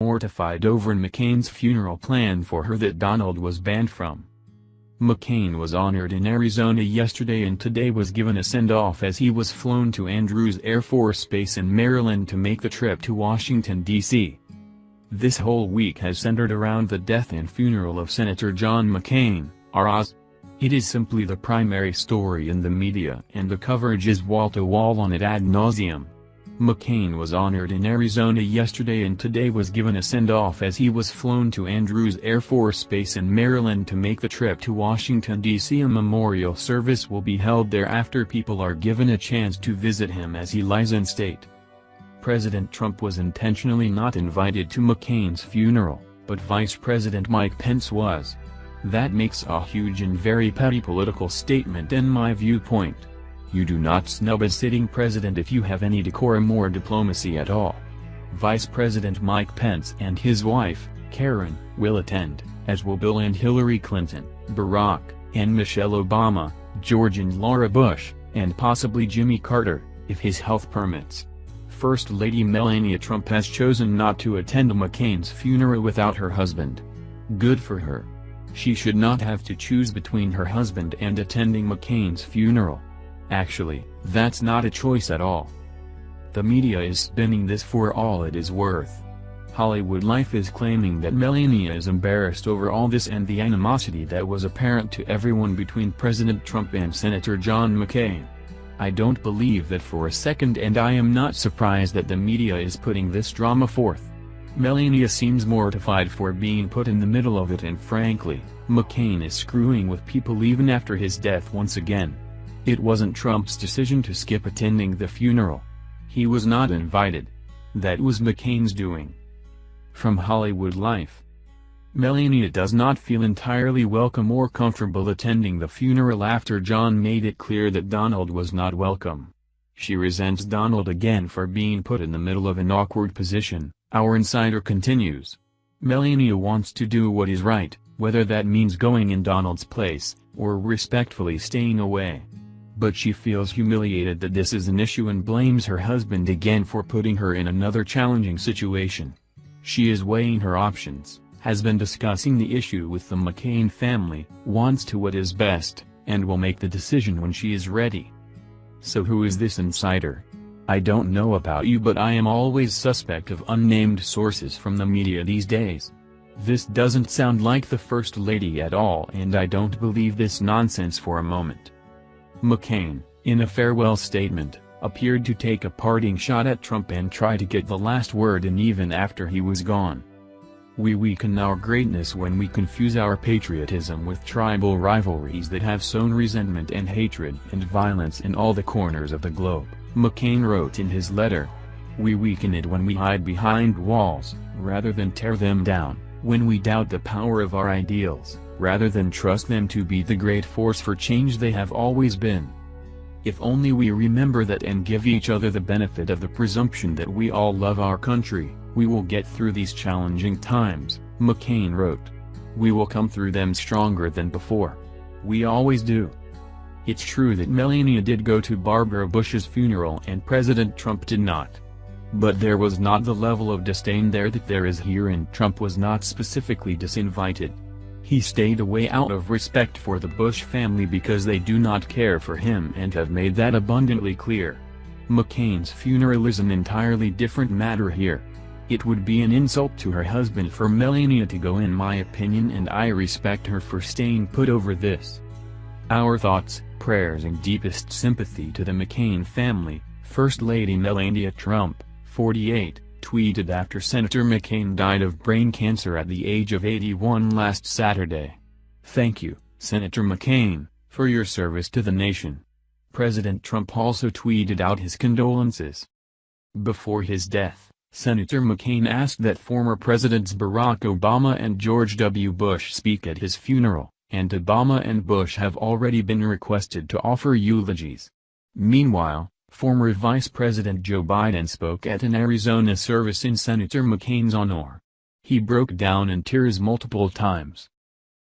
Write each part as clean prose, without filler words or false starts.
mortified over McCain's funeral plan for her that Donald was banned from. McCain was honored in Arizona yesterday and today was given a send-off as he was flown to Andrews Airforce Base in Maryland to make the trip to Washington, D.C. This whole week has centered around the death and funeral of Senator John McCain, R.I.S. It is simply the primary story in the media and the coverage is wall-to-wall on it ad nauseum. McCain was honored in Arizona yesterday and today was given a send-off as he was flown to Andrews Air Force Base in Maryland to make the trip to Washington, D.C. A memorial service will be held there after people are given a chance to visit him as he lies in state. President Trump was intentionally not invited to McCain's funeral, but Vice President Mike Pence was. That makes a huge and very petty political statement in my viewpoint. You do not snub a sitting president if you have any decorum or diplomacy at all. Vice President Mike Pence and his wife, Karen, will attend, as will Bill and Hillary Clinton, Barack and Michelle Obama, George and Laura Bush, and possibly Jimmy Carter, if his health permits. First Lady Melania Trump has chosen not to attend McCain's funeral without her husband. Good for her. She should not have to choose between her husband and attending McCain's funeral. Actually, that's not a choice at all. The media is spinning this for all it is worth. Hollywood Life is claiming that Melania is embarrassed over all this and the animosity that was apparent to everyone between President Trump and Senator John McCain. I don't believe that for a second and I am not surprised that the media is putting this drama forth. Melania seems mortified for being put in the middle of it and frankly, McCain is screwing with people even after his death once again. It wasn't Trump's decision to skip attending the funeral. He was not invited. That was McCain's doing. From Hollywood Life. Melania does not feel entirely welcome or comfortable attending the funeral after John made it clear that Donald was not welcome. She resents Donald again for being put in the middle of an awkward position, our insider continues. Melania wants to do what is right, whether that means going in Donald's place, or respectfully staying away. But she feels humiliated that this is an issue and blames her husband again for putting her in another challenging situation. She is weighing her options, has been discussing the issue with the McCain family, wants to what is best, and will make the decision when she is ready. So who is this insider? I don't know about you but I am always suspect of unnamed sources from the media these days. This doesn't sound like the First Lady at all and I don't believe this nonsense for a moment. McCain, in a farewell statement, appeared to take a parting shot at Trump and try to get the last word in even after he was gone. We weaken our greatness when we confuse our patriotism with tribal rivalries that have sown resentment and hatred and violence in all the corners of the globe, McCain wrote in his letter. We weaken it when we hide behind walls, rather than tear them down, when we doubt the power of our ideals, rather than trust them to be the great force for change they have always been. If only we remember that and give each other the benefit of the presumption that we all love our country, we will get through these challenging times, McCain wrote. We will come through them stronger than before. We always do. It's true that Melania did go to Barbara Bush's funeral and President Trump did not. But there was not the level of disdain there that there is here and Trump was not specifically disinvited. He stayed away out of respect for the Bush family because they do not care for him and have made that abundantly clear. McCain's funeral is an entirely different matter here. It would be an insult to her husband for Melania to go in my opinion and I respect her for staying put over this. Our thoughts, prayers and deepest sympathy to the McCain family, First Lady Melania Trump, 48. Tweeted after Senator McCain died of brain cancer at the age of 81 last Saturday. Thank you, Senator McCain, for your service to the nation. President Trump also tweeted out his condolences. Before his death, Senator McCain asked that former Presidents Barack Obama and George W. Bush speak at his funeral, and Obama and Bush have already been requested to offer eulogies. Meanwhile, former Vice President Joe Biden spoke at an Arizona service in Senator McCain's honor. He broke down in tears multiple times.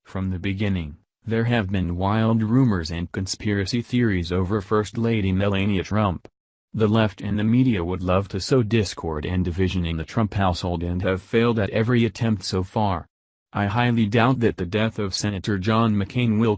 From the beginning, there have been wild rumors and conspiracy theories over First Lady Melania Trump. The left and the media would love to sow discord and division in the Trump household and have failed at every attempt so far. I highly doubt that the death of Senator John McCain will